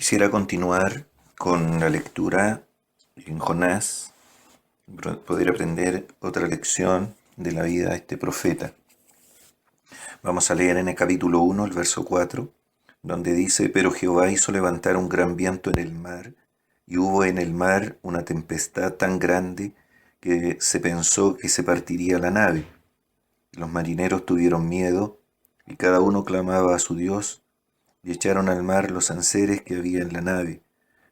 Quisiera continuar con la lectura en Jonás, poder aprender otra lección de la vida de este profeta. Vamos a leer en el capítulo 1, el verso 4, donde dice: Pero Jehová hizo levantar un gran viento en el mar, y hubo en el mar una tempestad tan grande que se pensó que se partiría la nave. Los marineros tuvieron miedo, y cada uno clamaba a su Dios, y echaron al mar los enseres que había en la nave,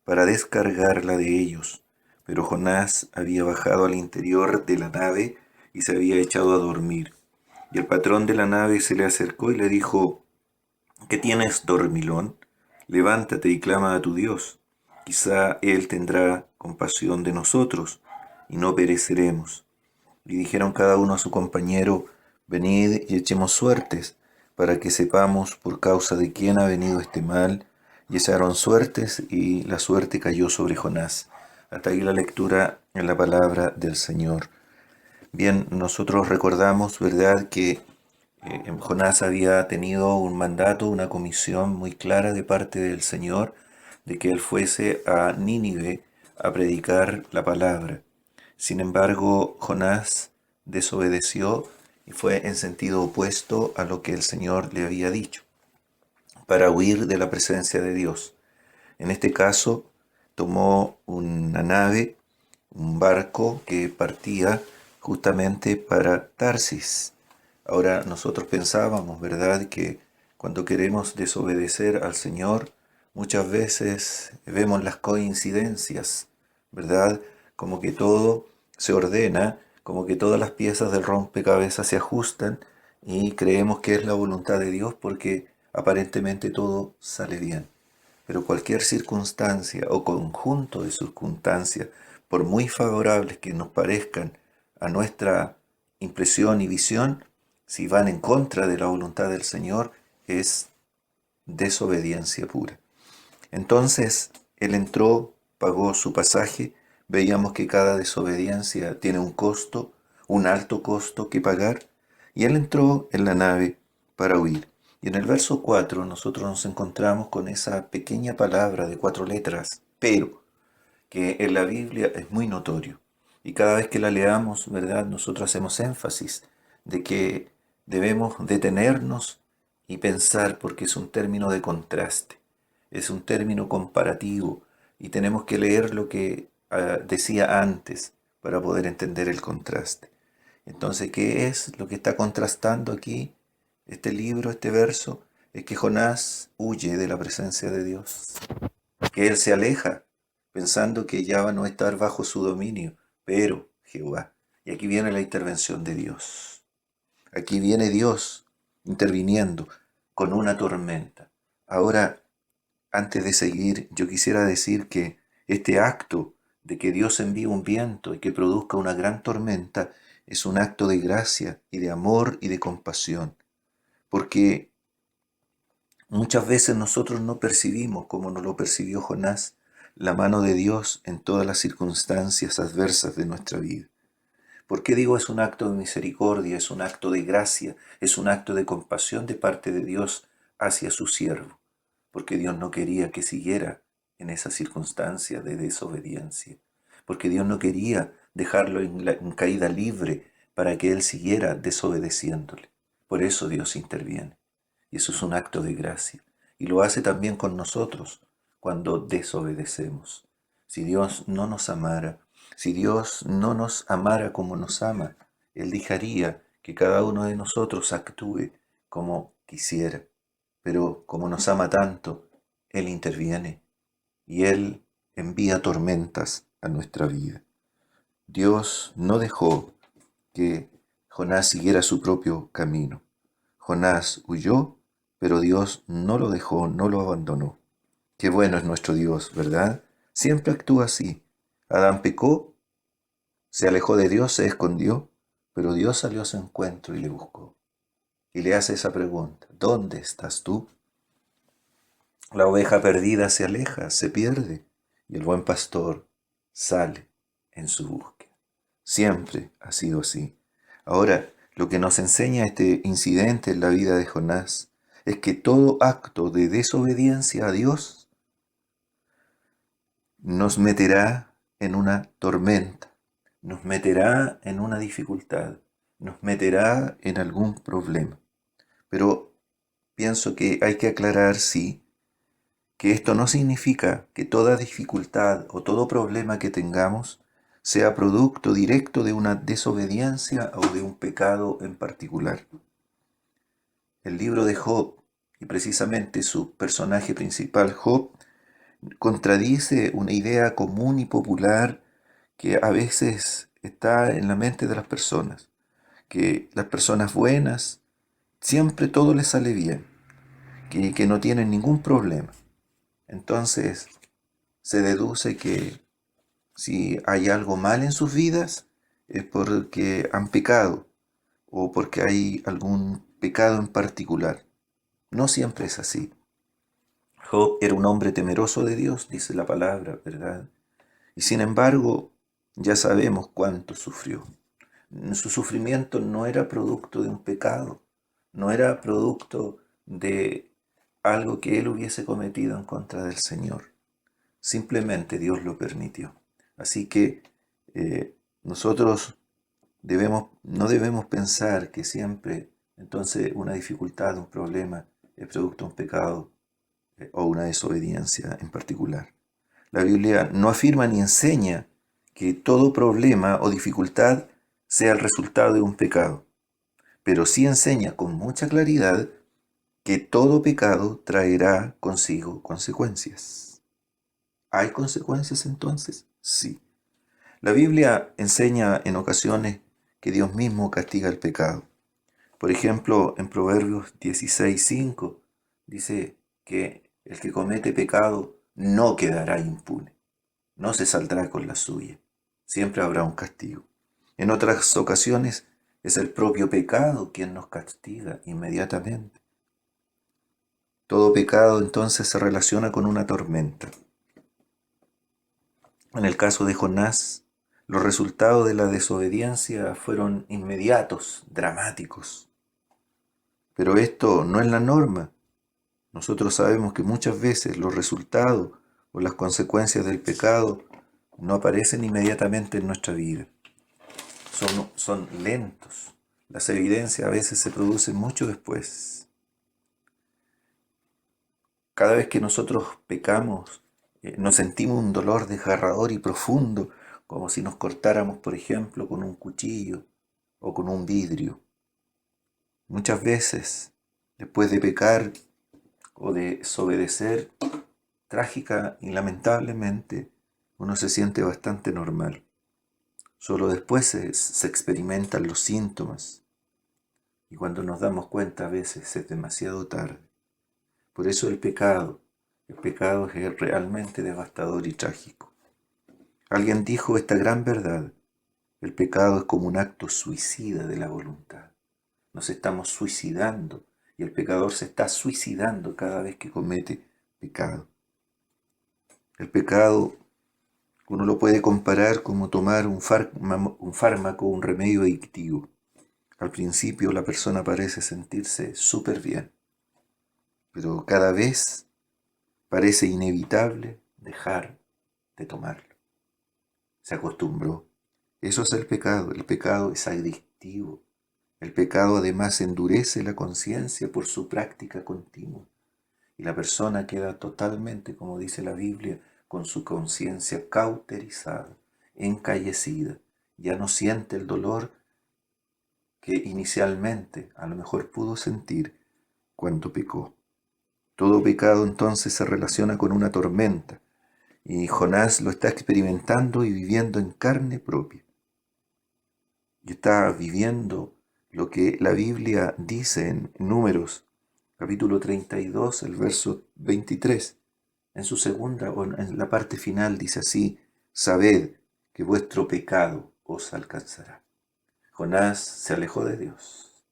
para descargarla de ellos. Pero Jonás había bajado al interior de la nave y se había echado a dormir. Y el patrón de la nave se le acercó y le dijo: ¿Qué tienes, dormilón? Levántate y clama a tu Dios. Quizá Él tendrá compasión de nosotros y no pereceremos. Y dijeron cada uno a su compañero: Venid y echemos suertes, para que sepamos por causa de quién ha venido este mal. Y echaron suertes, y la suerte cayó sobre Jonás. Hasta ahí la lectura en la palabra del Señor. Bien, nosotros recordamos, ¿verdad?, que Jonás había tenido un mandato, una comisión muy clara de parte del Señor, de que él fuese a Nínive a predicar la palabra. Sin embargo, Jonás desobedeció y fue en sentido opuesto a lo que el Señor le había dicho, para huir de la presencia de Dios. En este caso, tomó una nave, un barco que partía justamente para Tarsis. Ahora nosotros pensábamos, ¿verdad?, que cuando queremos desobedecer al Señor, muchas veces vemos las coincidencias, ¿verdad? Como que todo se ordena, como que todas las piezas del rompecabezas se ajustan y creemos que es la voluntad de Dios porque aparentemente todo sale bien. Pero cualquier circunstancia o conjunto de circunstancias, por muy favorables que nos parezcan a nuestra impresión y visión, si van en contra de la voluntad del Señor, es desobediencia pura. Entonces, él entró, pagó su pasaje. Veíamos que cada desobediencia tiene un costo, un alto costo que pagar, y él entró en la nave para huir. Y en el verso 4 nosotros nos encontramos con esa pequeña palabra de 4 letras, pero, que en la Biblia es muy notorio. Y cada vez que la leamos, ¿verdad?, nosotros hacemos énfasis de que debemos detenernos y pensar, porque es un término de contraste, es un término comparativo, y tenemos que leer lo que decía antes para poder entender el contraste. Entonces, ¿qué es lo que está contrastando aquí este libro, este verso? Es que Jonás huye de la presencia de Dios, que él se aleja pensando que ya va a no estar bajo su dominio, pero Jehová. Y aquí viene la intervención de Dios. Aquí viene Dios interviniendo con una tormenta. Ahora, antes de seguir, yo quisiera decir que este acto de que Dios envíe un viento y que produzca una gran tormenta es un acto de gracia y de amor y de compasión, porque muchas veces nosotros no percibimos, como no lo percibió Jonás, la mano de Dios en todas las circunstancias adversas de nuestra vida. ¿Por qué digo es un acto de misericordia, es un acto de gracia, es un acto de compasión de parte de Dios hacia su siervo? Porque Dios no quería que siguiera en esa circunstancia de desobediencia, porque Dios no quería dejarlo en caída libre para que él siguiera desobedeciéndole. Por eso Dios interviene. Y eso es un acto de gracia. Y lo hace también con nosotros cuando desobedecemos. Si Dios no nos amara, si Dios no nos amara como nos ama, Él dejaría que cada uno de nosotros actúe como quisiera. Pero como nos ama tanto, Él interviene y Él envía tormentas a nuestra vida. Dios no dejó que Jonás siguiera su propio camino. Jonás huyó, pero Dios no lo dejó, no lo abandonó. Qué bueno es nuestro Dios, ¿verdad? Siempre actúa así. Adán pecó, se alejó de Dios, se escondió, pero Dios salió a su encuentro y le buscó. Y le hace esa pregunta: ¿dónde estás tú? La oveja perdida se aleja, se pierde, y el buen pastor sale en su búsqueda. Siempre ha sido así. Ahora, lo que nos enseña este incidente en la vida de Jonás es que todo acto de desobediencia a Dios nos meterá en una tormenta, nos meterá en una dificultad, nos meterá en algún problema. Pero pienso que hay que aclarar, sí, que esto no significa que toda dificultad o todo problema que tengamos sea producto directo de una desobediencia o de un pecado en particular. El libro de Job, y precisamente su personaje principal, Job, contradice una idea común y popular que a veces está en la mente de las personas, que las personas buenas siempre todo les sale bien, que no tienen ningún problema. Entonces se deduce que si hay algo mal en sus vidas es porque han pecado o porque hay algún pecado en particular. No siempre es así. Job era un hombre temeroso de Dios, dice la palabra, ¿verdad? Y sin embargo, ya sabemos cuánto sufrió. Su sufrimiento no era producto de un pecado, no era producto de algo que él hubiese cometido en contra del Señor. Simplemente Dios lo permitió. Así que nosotros no debemos pensar que siempre entonces una dificultad, un problema es producto de un pecado o una desobediencia en particular. La Biblia no afirma ni enseña que todo problema o dificultad sea el resultado de un pecado, pero sí enseña con mucha claridad que todo pecado traerá consigo consecuencias. ¿Hay consecuencias entonces? Sí. La Biblia enseña en ocasiones que Dios mismo castiga el pecado. Por ejemplo, en Proverbios 16:5 dice que el que comete pecado no quedará impune, no se saldrá con la suya, siempre habrá un castigo. En otras ocasiones es el propio pecado quien nos castiga inmediatamente. Todo pecado entonces se relaciona con una tormenta. En el caso de Jonás, los resultados de la desobediencia fueron inmediatos, dramáticos. Pero esto no es la norma. Nosotros sabemos que muchas veces los resultados o las consecuencias del pecado no aparecen inmediatamente en nuestra vida. Son lentos. Las evidencias a veces se producen mucho después. Cada vez que nosotros pecamos, nos sentimos un dolor desgarrador y profundo, como si nos cortáramos, por ejemplo, con un cuchillo o con un vidrio. Muchas veces, después de pecar o de desobedecer, trágica y lamentablemente, uno se siente bastante normal. Solo después se experimentan los síntomas y cuando nos damos cuenta a veces es demasiado tarde. Por eso el pecado es realmente devastador y trágico. Alguien dijo esta gran verdad: el pecado es como un acto suicida de la voluntad. Nos estamos suicidando y el pecador se está suicidando cada vez que comete pecado. El pecado uno lo puede comparar como tomar un fármaco, un remedio adictivo. Al principio la persona parece sentirse súper bien, pero cada vez parece inevitable dejar de tomarlo. Se acostumbró. Eso es el pecado. El pecado es adictivo. El pecado además endurece la conciencia por su práctica continua. Y la persona queda totalmente, como dice la Biblia, con su conciencia cauterizada, encallecida. Ya no siente el dolor que inicialmente a lo mejor pudo sentir cuando pecó. Todo pecado entonces se relaciona con una tormenta, y Jonás lo está experimentando y viviendo en carne propia. Y está viviendo lo que la Biblia dice en Números, capítulo 32, el verso 23. En su segunda, o en la parte final, dice así: sabed que vuestro pecado os alcanzará. Jonás se alejó de Dios,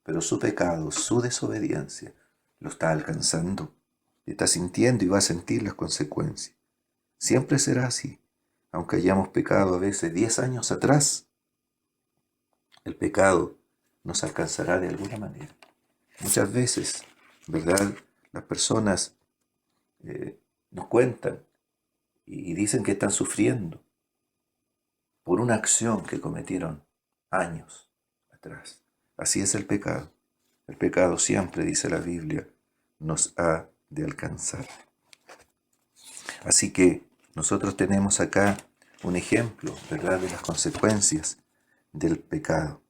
pero su pecado, su desobediencia, lo está alcanzando. Está sintiendo y va a sentir las consecuencias. Siempre será así. Aunque hayamos pecado a veces 10 años atrás, el pecado nos alcanzará de alguna manera. Muchas veces, ¿verdad? Las personas nos cuentan y dicen que están sufriendo por una acción que cometieron años atrás. Así es el pecado. El pecado siempre, dice la Biblia, nos ha de alcanzar. Así que nosotros tenemos acá un ejemplo, ¿verdad?, de las consecuencias del pecado.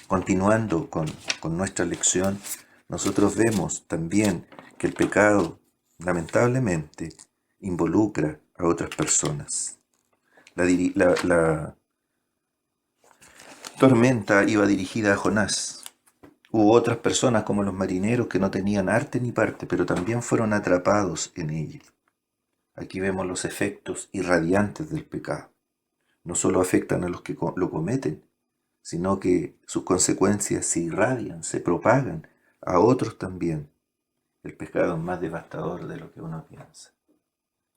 Continuando con nuestra lección, nosotros vemos también que el pecado, lamentablemente, involucra a otras personas. La tormenta iba dirigida a Jonás. Hubo otras personas como los marineros que no tenían arte ni parte, pero también fueron atrapados en ella. Aquí vemos los efectos irradiantes del pecado. No solo afectan a los que lo cometen, sino que sus consecuencias se irradian, se propagan a otros también. El pecado es más devastador de lo que uno piensa.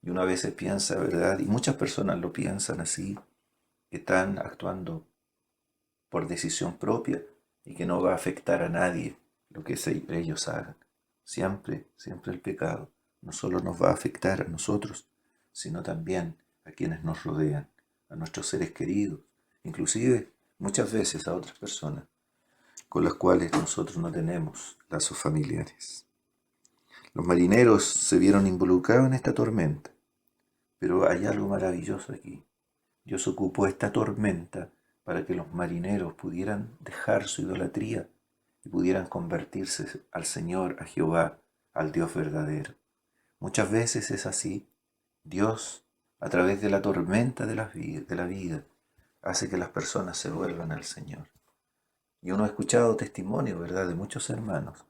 Y uno a veces piensa, ¿verdad? Y muchas personas lo piensan así, que están actuando por decisión propia y que no va a afectar a nadie lo que ellos hagan. Siempre el pecado no solo nos va a afectar a nosotros, sino también a quienes nos rodean, a nuestros seres queridos, inclusive muchas veces a otras personas con las cuales nosotros no tenemos lazos familiares. Los marineros se vieron involucrados en esta tormenta, pero hay algo maravilloso aquí. Dios ocupó esta tormenta para que los marineros pudieran dejar su idolatría y pudieran convertirse al Señor, a Jehová, al Dios verdadero. Muchas veces es así. Dios, a través de la tormenta de la vida, hace que las personas se vuelvan al Señor. Y uno ha escuchado testimonios, ¿verdad?, de muchos hermanos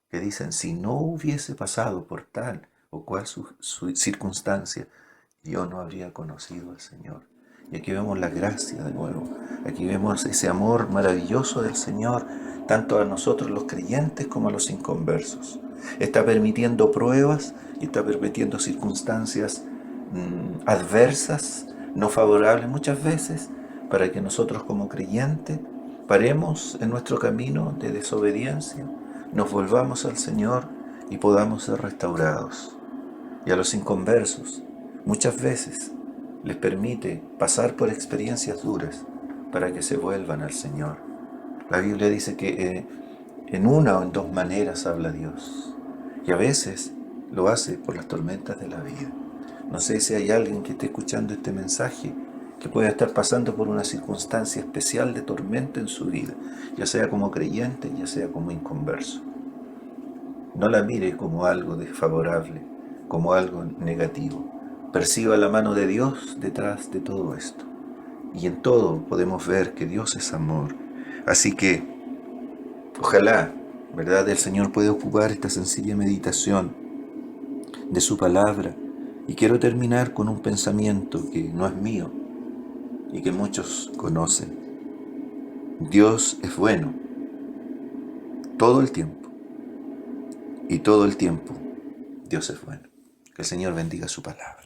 que dicen, si no hubiese pasado por tal o cual su circunstancia, yo no habría conocido al Señor. Y aquí vemos la gracia de nuevo. Aquí vemos ese amor maravilloso del Señor, tanto a nosotros los creyentes como a los inconversos. Está permitiendo pruebas y está permitiendo circunstancias adversas, no favorables muchas veces, para que nosotros como creyentes paremos en nuestro camino de desobediencia, nos volvamos al Señor y podamos ser restaurados. Y a los inconversos, muchas veces les permite pasar por experiencias duras para que se vuelvan al Señor. La Biblia dice que en una o en dos maneras habla Dios. Y a veces lo hace por las tormentas de la vida. No sé si hay alguien que esté escuchando este mensaje que pueda estar pasando por una circunstancia especial de tormenta en su vida, ya sea como creyente, ya sea como inconverso. No la mire como algo desfavorable, como algo negativo. Perciba la mano de Dios detrás de todo esto. Y en todo podemos ver que Dios es amor. Así que, ojalá, ¿verdad?, el Señor pueda ocupar esta sencilla meditación de su palabra. Y quiero terminar con un pensamiento que no es mío y que muchos conocen. Dios es bueno todo el tiempo. Y todo el tiempo Dios es bueno. Que el Señor bendiga su palabra.